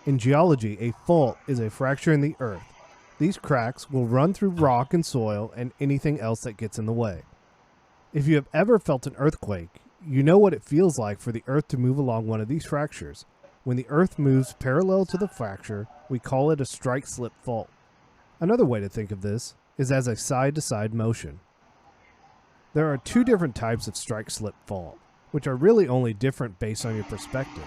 In geology, a fault is a fracture in the earth. These cracks will run through rock and soil and anything else that gets in the way. If you have ever felt an earthquake, you know what it feels like for the earth to move along one of these fractures. When the earth moves parallel to the fracture, we call it a strike-slip fault. Another way to think of this is as a side-to-side motion. There are two different types of strike-slip fault, which are really only different based on your perspective.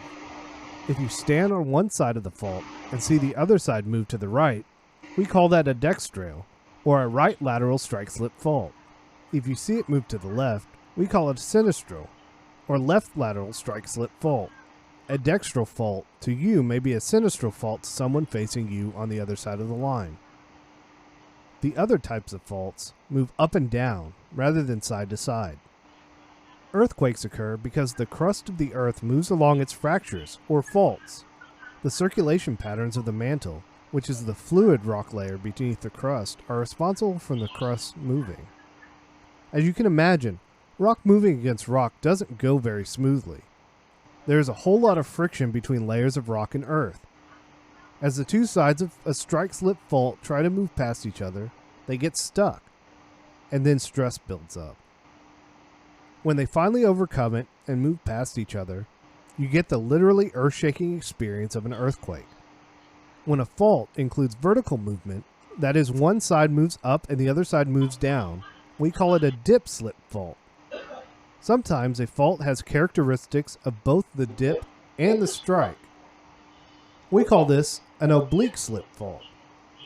If you stand on one side of the fault and see the other side move to the right, we call that a dextral, or a right-lateral strike-slip fault. If you see it move to the left, we call it a sinistral, or left-lateral strike-slip fault. A dextral fault to you may be a sinistral fault to someone facing you on the other side of the line. The other types of faults move up and down rather than side to side. Earthquakes occur because the crust of the earth moves along its fractures, or faults. The circulation patterns of the mantle, which is the fluid rock layer beneath the crust, are responsible for the crust moving. As you can imagine, rock moving against rock doesn't go very smoothly. There is a whole lot of friction between layers of rock and earth. As the two sides of a strike-slip fault try to move past each other, they get stuck, and then stress builds up. When they finally overcome it and move past each other, you get the literally earth-shaking experience of an earthquake. When a fault includes vertical movement, that is, one side moves up and the other side moves down, we call it a dip-slip fault. Sometimes a fault has characteristics of both the dip and the strike. We call this an oblique slip fault.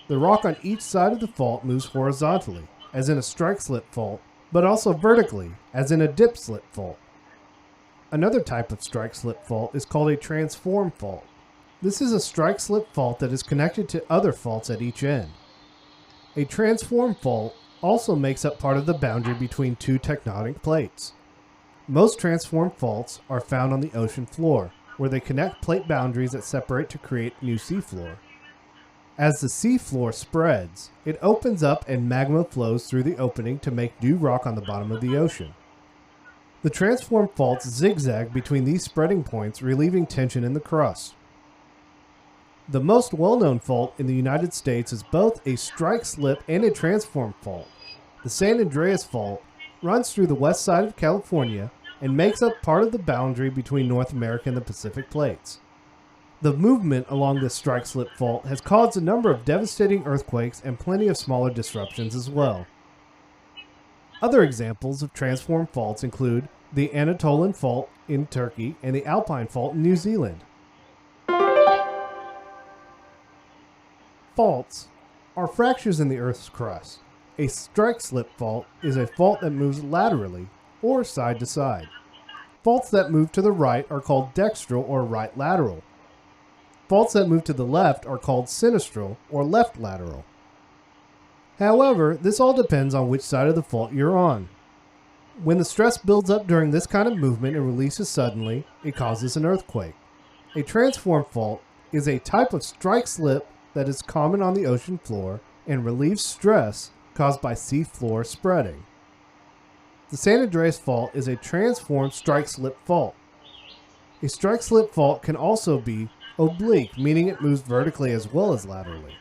The rock on each side of the fault moves horizontally, as in a strike-slip fault, but also vertically, as in a dip-slip fault. Another type of strike-slip fault is called a transform fault. This is a strike-slip fault that is connected to other faults at each end. A transform fault also makes up part of the boundary between two tectonic plates. Most transform faults are found on the ocean floor, where they connect plate boundaries that separate to create new seafloor. As the seafloor spreads, it opens up and magma flows through the opening to make new rock on the bottom of the ocean. The transform faults zigzag between these spreading points, relieving tension in the crust. The most well-known fault in the United States is both a strike-slip and a transform fault. The San Andreas Fault runs through the west side of California and makes up part of the boundary between North America and the Pacific plates. The movement along this strike-slip fault has caused a number of devastating earthquakes and plenty of smaller disruptions as well. Other examples of transform faults include the Anatolian Fault in Turkey and the Alpine Fault in New Zealand. Faults are fractures in the Earth's crust. A strike-slip fault is a fault that moves laterally or side to side. Faults that move to the right are called dextral or right-lateral. Faults that move to the left are called sinistral or left-lateral. However, this all depends on which side of the fault you're on. When the stress builds up during this kind of movement and releases suddenly, it causes an earthquake. A transform fault is a type of strike-slip that is common on the ocean floor and relieves stress caused by seafloor spreading. The San Andreas Fault is a transform strike-slip fault. A strike-slip fault can also be oblique, meaning it moves vertically as well as laterally.